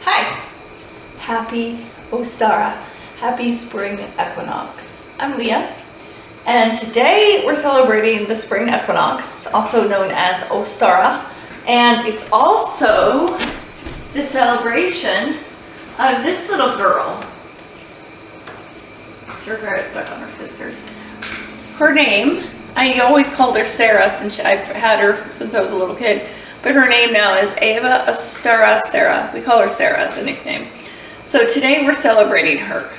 Hi, happy Ostara, happy spring equinox. I'm Leah, and today we're celebrating the spring equinox, also known as Ostara, and it's also the celebration of this little girl. Her hair is stuck on her sister. Her name, I always called her Sarah since I've had her since I was a little kid. But her name now is Eva Ostara Sarah. We call her Sarah as a nickname. So today we're celebrating her.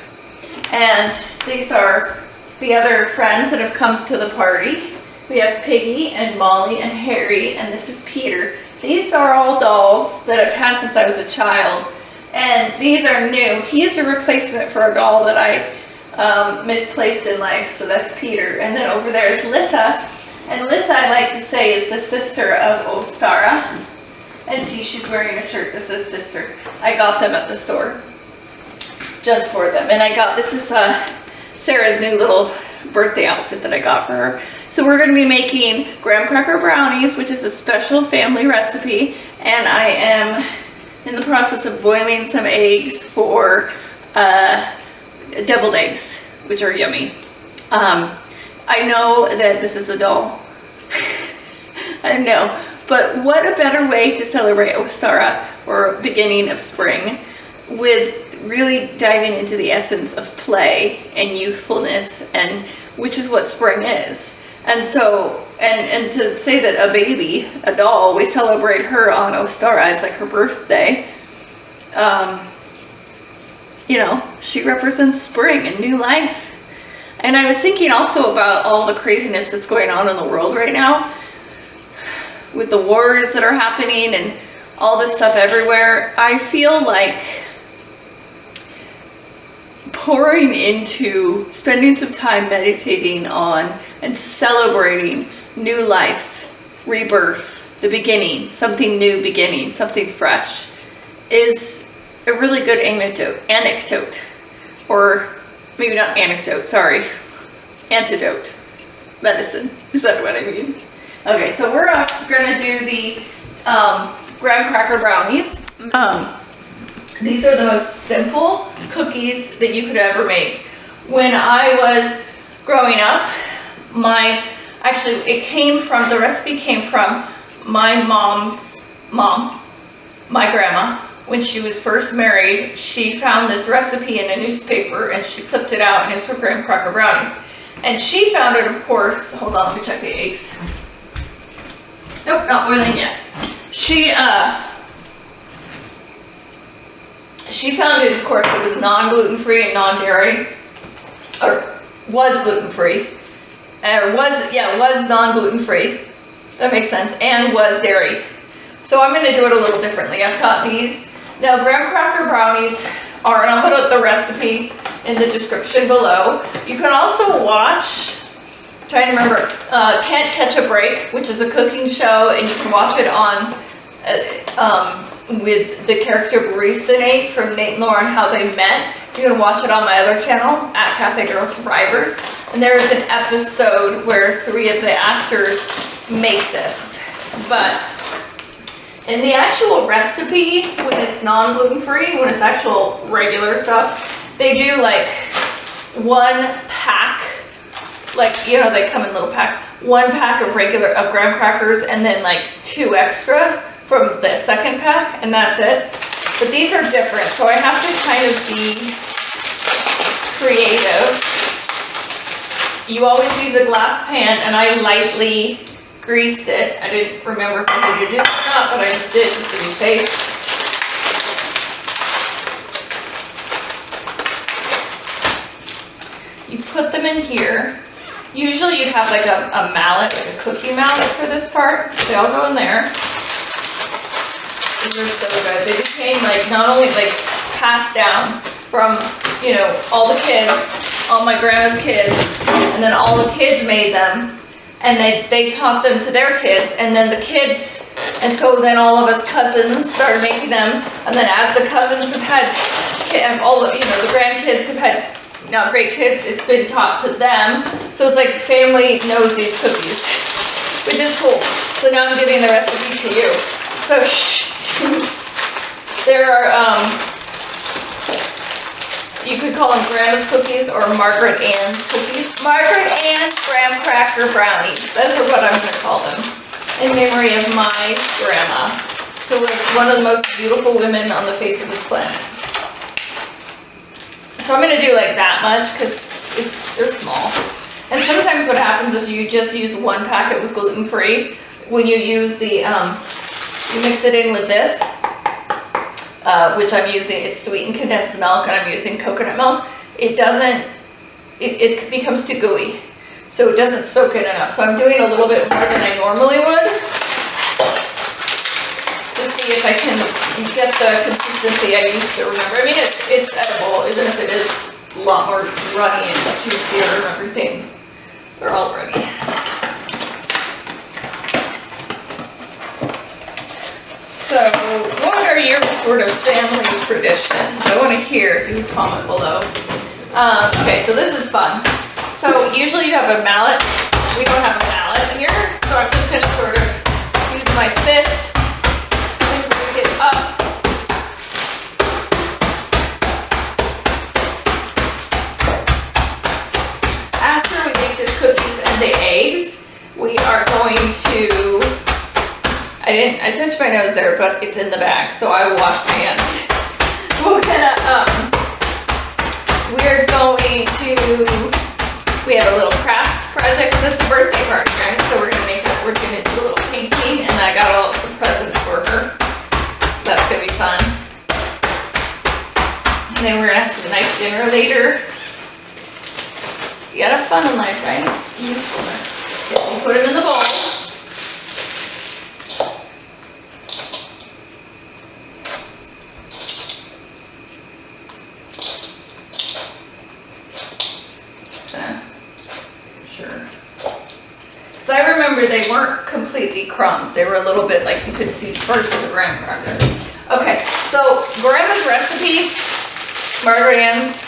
And these are the other friends that have come to the party. We have Piggy and Molly and Harry, and this is Peter. These are all dolls that I've had since I was a child. And these are new. He is a replacement for a doll that I misplaced in life, so that's Peter. And then over there is Litha. And Litha, I like to say, is the sister of Ostara. And see, she's wearing a shirt that says sister. I got them at the store. Just for them. And I got, this is Sarah's new little birthday outfit that I got for her. So we're going to be making graham cracker brownies, which is a special family recipe. And I am in the process of boiling some eggs for deviled eggs, which are yummy. I know that this is a doll. I know, but what a better way to celebrate Ostara, or beginning of spring, with really diving into the essence of play and youthfulness, and which is what spring is. And so, and to say that a baby, a doll, we celebrate her on Ostara, it's like her birthday. You know, she represents spring and new life. And I was thinking also about all the craziness that's going on in the world right now, with the wars that are happening and all this stuff everywhere. I feel like pouring into spending some time meditating on and celebrating new life, rebirth, the beginning, something new beginning, something fresh, is a really good anecdote, or maybe not anecdote, sorry. Antidote. Medicine. Is that what I mean? Okay, so we're going to do the graham cracker brownies. These are the most simple cookies that you could ever make. When I was growing up, the recipe came from my mom's mom, my grandma. When she was first married, she found this recipe in a newspaper and she clipped it out, and it's her graham cracker brownies. And she found it, of course, hold on, let me check the eggs. Nope, not boiling yet. She found it, of course, it was non-gluten-free and non-dairy, or was gluten-free, was non-gluten-free, that makes sense, and was dairy. So I'm going to do it a little differently. I've got these. Now, graham cracker brownies are, and I'll put up the recipe in the description below. You can also watch, I'm trying to remember, Can't Catch a Break, which is a cooking show, and you can watch it on, with the character Barista Nate from Nate and Lauren, how they met. You can watch it on my other channel, at Cafe Girl Thrivers. And there is an episode where 3 of the actors make this. But in the actual recipe, when it's non-gluten-free, when it's actual regular stuff, they do like 1 pack, like, you know, they come in little packs, 1 pack of graham crackers, and then like 2 extra from the second pack, and that's it. But these are different, so I have to kind of be creative. You always use a glass pan, and I lightly greased it. I didn't remember if I needed to do it or not, but I just did just to be safe. You put them in here. Usually you'd have like a mallet, like a cookie mallet for this part. They all go in there. These are so good. They became like not only like passed down from, you know, all the kids, all my grandma's kids, and then all the kids made them. And they taught them to their kids, and then the kids, and so then all of us cousins started making them, and then as the cousins have had, all the, you know, the grandkids have had, not great kids, it's been taught to them, so it's like family knows these cookies, which is cool. So now I'm giving the recipe to you. So shh. There are, you could call them Grandma's cookies or Margaret Ann's cookies. Margaret Ann's graham cracker brownies. Those are what I'm going to call them. In memory of my grandma, who was one of the most beautiful women on the face of this planet. So I'm going to do like that much because they're small. And sometimes what happens if you just use one packet with gluten-free, when you use the, you mix it in with this, which I'm using, it's sweetened condensed milk, and I'm using coconut milk, it doesn't, it becomes too gooey. So it doesn't soak in enough. So I'm doing a little bit more than I normally would to see if I can get the consistency I used to remember. I mean, it's edible, even if it is a lot more runny and juicier and everything. They're all runny. So, what are your sort of family traditions? I want to hear if you would comment below. Okay, so this is fun. So, usually you have a mallet. We don't have a mallet here, so I'm just going to sort of use my fist and break it up. After we make the cookies and the eggs, we are going to, I touched my nose there, but it's in the bag, so I will wash my hands. We're going to, we have a little craft project because it's a birthday party, right? So we're going to do a little painting, and I got some presents for her. That's going to be fun. And then we're going to have some nice dinner later. You gotta have fun in life, right? Usefulness. Okay, you put them in the bowl. Sure. So I remember they weren't completely crumbs. They were a little bit like you could see parts of the graham cracker. Okay, so Grandma's recipe, Margaret Ann's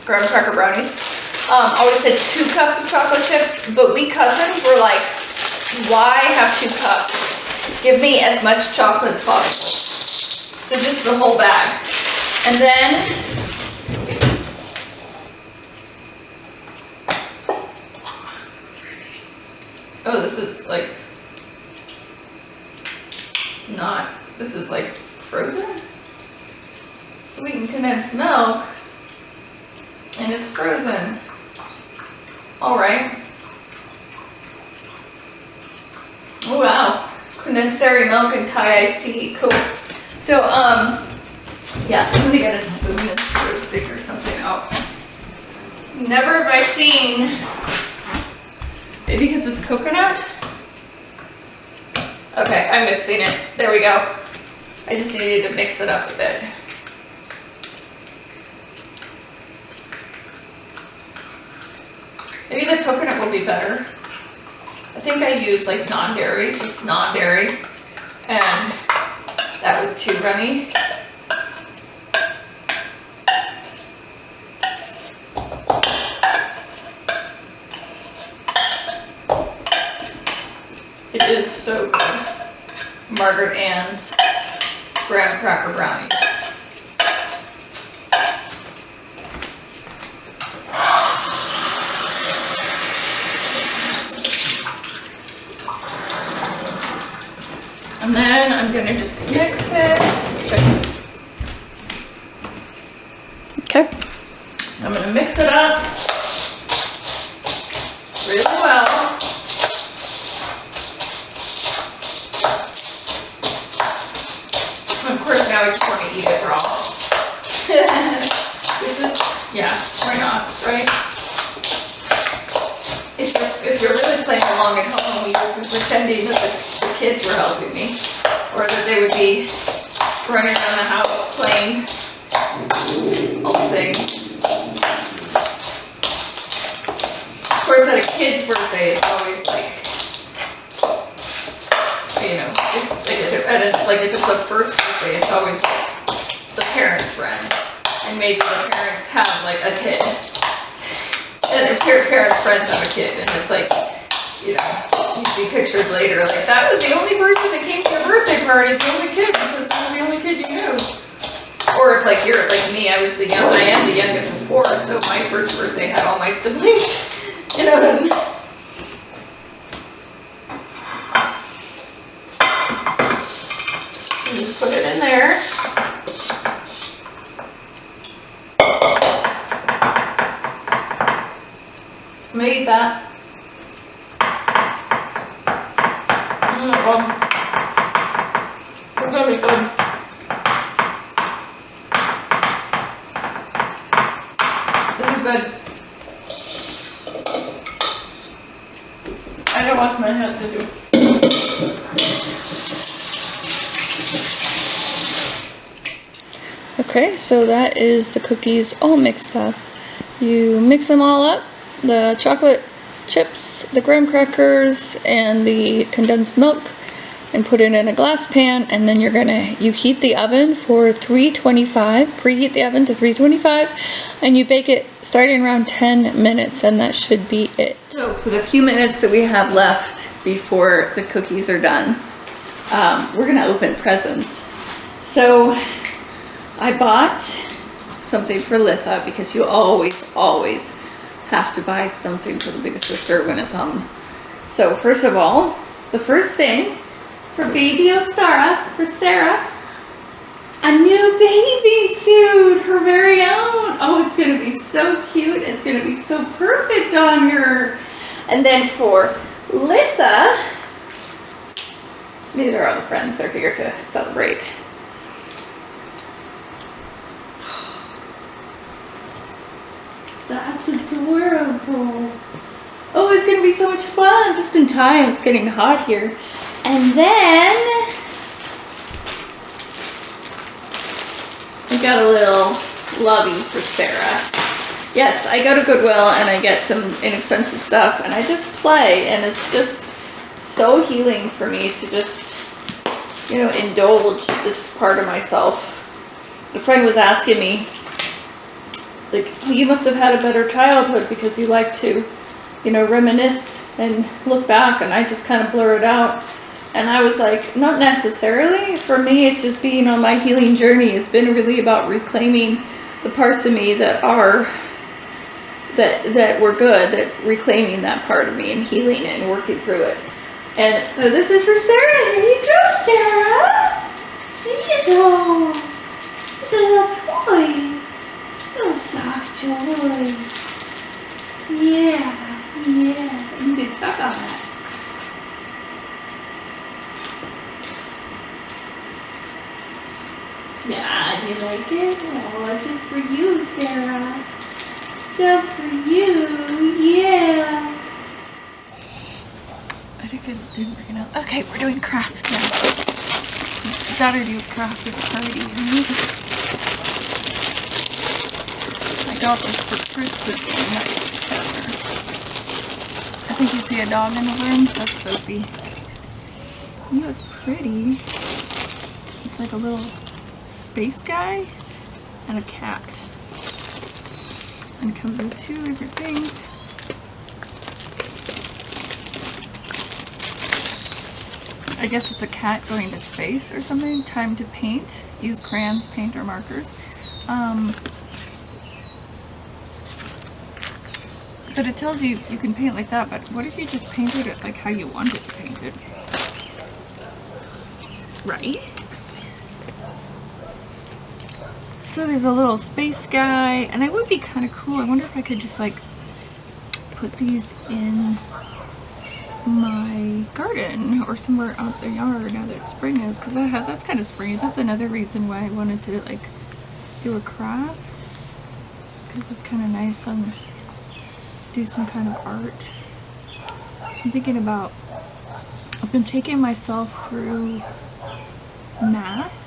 graham cracker brownies, always said 2 cups of chocolate chips, but we cousins were like, why have 2 cups? Give me as much chocolate as possible. So just the whole bag. And then oh, this is like not, this is like frozen? Sweetened condensed milk, and it's frozen. All right. Oh wow, condensed dairy milk and Thai iced tea, cool. So yeah, I'm gonna get a spoon and sort of figure something out. Never have I seen, maybe because it's coconut? Okay, I'm mixing it. There we go. I just needed to mix it up a bit. Maybe the coconut will be better. I think I used like non-dairy, just non-dairy, and that was too runny. It is so good. Margaret Ann's graham cracker brownies. And then I'm gonna just mix it. Okay. I'm gonna mix it up really well. Of course, now I just want to eat it raw. Which is, yeah, why not, right? If you're really playing along at home, you're pretending that the kids were helping me, or that they would be running around the house playing all the things. Of course, at a kid's birthday, it's always like, you know, if it's a first birthday, it's always like the parent's friend, and maybe the parents have like a kid. And if your parents' friends have a kid, and it's like, you know, you see pictures later, like, that was the only person that came to your birthday party, the only kid, because that was the only kid you knew. or if like you're like me, I am the youngest of 4, so my first birthday had all my siblings in a oven. Just put it in there. I'm gonna eat that. It's gonna be good. This is good. I gotta wash my hands to do. Okay, so that is the cookies all mixed up. You mix them all up, the chocolate chips, the graham crackers, and the condensed milk, and put it in a glass pan, and then you heat the oven for 325, preheat the oven to 325, and you bake it starting around 10 minutes, and that should be it. So for the few minutes that we have left before the cookies are done, we're gonna open presents. So I bought something for Litha, because you always have to buy something for the big sister when it's on. So first of all, the first thing for baby Ostara, for Sarah, a new bathing suit, her very own. Oh, it's gonna be so cute. It's gonna be so perfect on her. And then for Litha, these are all the friends that are here to celebrate. That's adorable. Oh, it's gonna be so much fun. Just in time, it's getting hot here. And then we got a little lovey for Sarah. Yes, I go to Goodwill and I get some inexpensive stuff and I just play, and it's just so healing for me to just, you know, indulge this part of myself. A friend was asking me, like, you must have had a better childhood because you like to, you know, reminisce and look back, and I just kind of blur it out. And I was like, not necessarily. For me, it's just being on my healing journey. It's been really about reclaiming the parts of me that are, that were good, that reclaiming that part of me and healing it and working through it. And so this is for Sarah. Here you go, Sarah. Here you go. It's a little toy. Little soft toy. Yeah. You get stuck on that. Yeah, do you like it? Oh, just for you, Sarah. Just for you. Yeah. I think I didn't bring it out. Okay, we're doing craft now. Gotta do craft at the party, right? I got this for Christmas from my partner. I think you see a dog in the room. That's Sophie. You know, it's pretty. It's like a little space guy and a cat. And it comes in 2 different things. I guess it's a cat going to space or something. Time to paint. Use crayons, paint, or markers. But it tells you you can paint like that, but what if you just painted it like how you want it painted? Right? So there's a little space guy, and it would be kind of cool. I wonder if I could just like put these in my garden or somewhere out the yard now that spring is, because that's kind of springy. That's another reason why I wanted to like do a craft, because it's kind of nice and do some kind of art. I'm thinking about, I've been taking myself through math.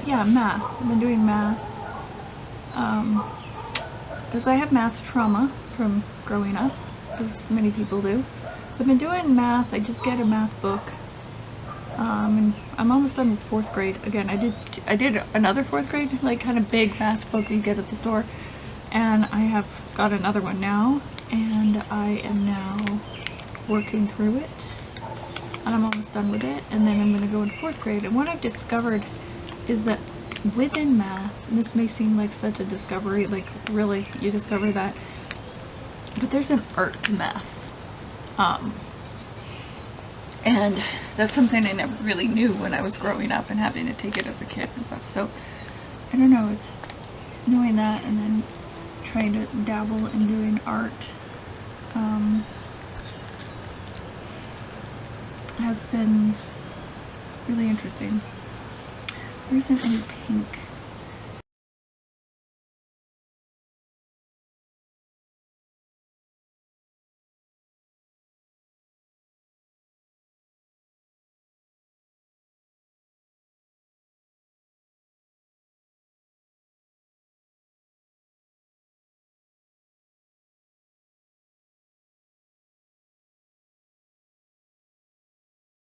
Yeah, math. I've been doing math. Because I have math trauma from growing up, as many people do. So I've been doing math. I just get a math book And I'm almost done with 4th grade. Again, I did another 4th grade, like kind of big math book that you get at the store, and I have got another one now, and I am now working through it, and I'm almost done with it, and then I'm going to go in 4th grade. And what I've discovered is that within math, and this may seem like such a discovery, like really, you discover that, but there's an art to math. And that's something I never really knew when I was growing up and having to take it as a kid and stuff. So, I don't know, it's knowing that and then trying to dabble in doing art has been really interesting. There isn't any pink.